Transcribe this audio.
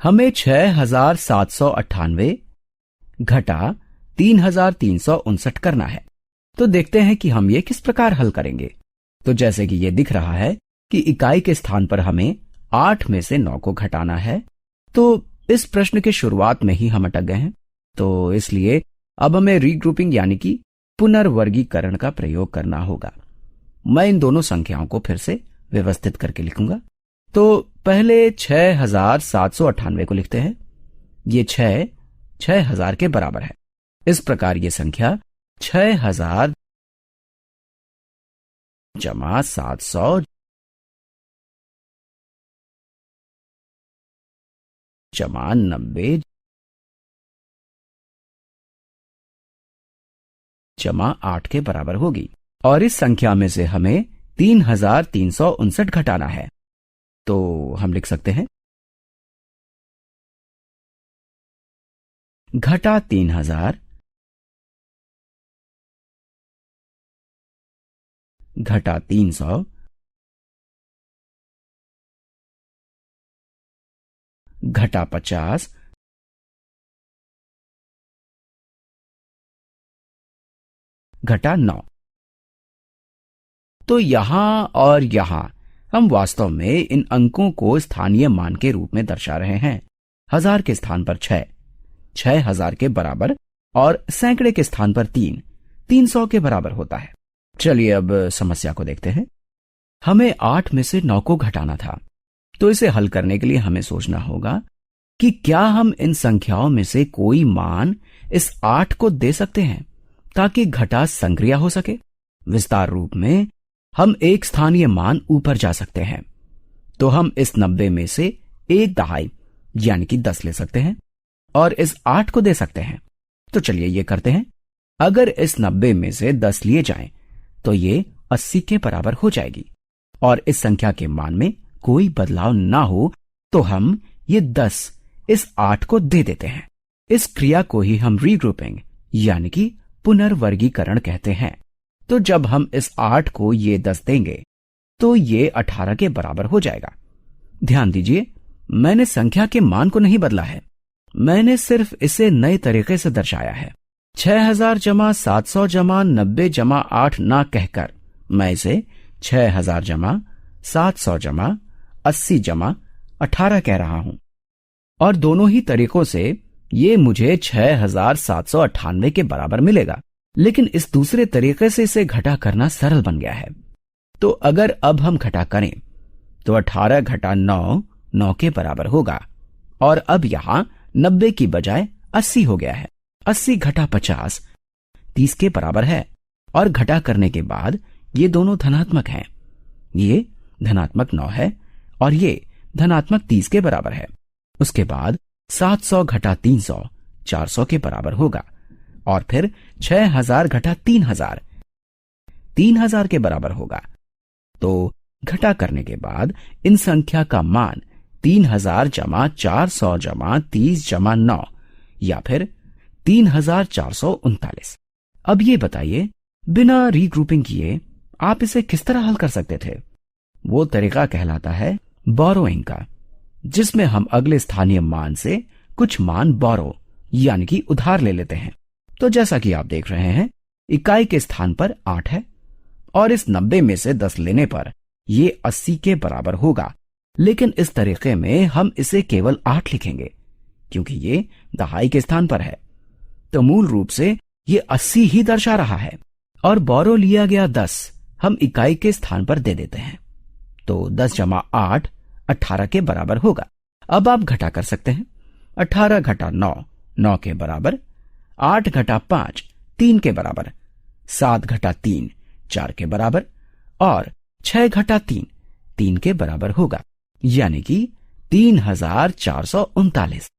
हमें 6798 घटा 3359 करना है। तो देखते हैं कि हम ये किस प्रकार हल करेंगे। तो जैसे कि ये दिख रहा है कि इकाई के स्थान पर हमें 8 में से 9 को घटाना है। तो इस प्रश्न के शुरुआत में ही हम अटक गए हैं, तो इसलिए अब हमें रीग्रुपिंग यानी कि पुनर्वर्गीकरण का प्रयोग करना होगा। मैं इन दोनों संख्याओं को फिर से व्यवस्थित करके लिखूंगा। तो पहले 6798 को लिखते हैं। ये 6000 के बराबर है। इस प्रकार ये संख्या 6000 जमा 700 जमा 90 जमा 8 के बराबर होगी। और इस संख्या में से हमें 3359 घटाना है। तो हम लिख सकते हैं घटा 3000 घटा 300 घटा 50 घटा 9। तो यहां और यहां हम वास्तव में इन अंकों को स्थानीय मान के रूप में दर्शा रहे हैं। हजार के स्थान पर 6000 के बराबर और सैकड़े के स्थान पर 300 के बराबर होता है। चलिए अब समस्या को देखते हैं। हमें 8 में से 9 को घटाना था, तो इसे हल करने के लिए हमें सोचना होगा कि क्या हम इन संख्याओं में से कोई मान इस 8 को दे सकते हैं ताकि घटा संक्रिया हो सके। विस्तार रूप में हम एक स्थानीय मान ऊपर जा सकते हैं। तो हम इस 90 में से एक दहाई यानी कि 10 ले सकते हैं और इस 8 को दे सकते हैं। तो चलिए ये करते हैं। अगर इस 90 में से 10 लिए जाएं तो ये 80 के बराबर हो जाएगी और इस संख्या के मान में कोई बदलाव ना हो तो हम ये 10 इस 8 को दे देते हैं। इस क्रिया को ही हम रीग्रुपिंग यानी कि पुनर्वर्गीकरण कहते हैं। तो जब हम इस 8 को ये 10 देंगे तो ये 18 के बराबर हो जाएगा। ध्यान दीजिए, मैंने संख्या के मान को नहीं बदला है, मैंने सिर्फ इसे नए तरीके से दर्शाया है। 6000 जमा 700 जमा 90 जमा 8 ना कहकर मैं इसे 6000 जमा 700 जमा 80 जमा 18 कह रहा हूं। और दोनों ही तरीकों से ये मुझे 6798 के बराबर मिलेगा, लेकिन इस दूसरे तरीके से इसे घटा करना सरल बन गया है। तो अगर अब हम घटा करें तो 18 घटा 9 9 के बराबर होगा और अब यहां 90 की बजाय 80 हो गया है। 80 घटा 50 30 के बराबर है और घटा करने के बाद ये दोनों धनात्मक हैं। ये धनात्मक 9 है और ये धनात्मक 30 के बराबर है। उसके बाद 700 घटा 300 400 के बराबर होगा और फिर 6000 घटा 3000 3000 के बराबर होगा। तो घटा करने के बाद इन संख्या का मान 3000 जमा 400 जमा 30 जमा 9 या फिर 3439। अब ये बताइए, बिना रीग्रुपिंग किए आप इसे किस तरह हल कर सकते थे? वो तरीका कहलाता है बोरोइंग का, जिसमें हम अगले स्थानीय मान से कुछ मान बोरो यानी कि उधार ले लेते हैं। तो जैसा कि आप देख रहे हैं, इकाई के स्थान पर 8 है और इस 90 में से 10 लेने पर ये 80 के बराबर होगा। लेकिन इस तरीके में हम इसे केवल 8 लिखेंगे क्योंकि ये दहाई के स्थान पर है। तो मूल रूप से ये 80 ही दर्शा रहा है और बोरो लिया गया 10 हम इकाई के स्थान पर दे देते हैं। तो 10 जमा 8 18 के बराबर होगा। अब आप घटा कर सकते हैं। 18 घटा 9 9 के बराबर, 8 घटा 5 3 के बराबर, 7 घटा 3 4 के बराबर और 6 घटा 3 3 के बराबर होगा, यानी कि 3439।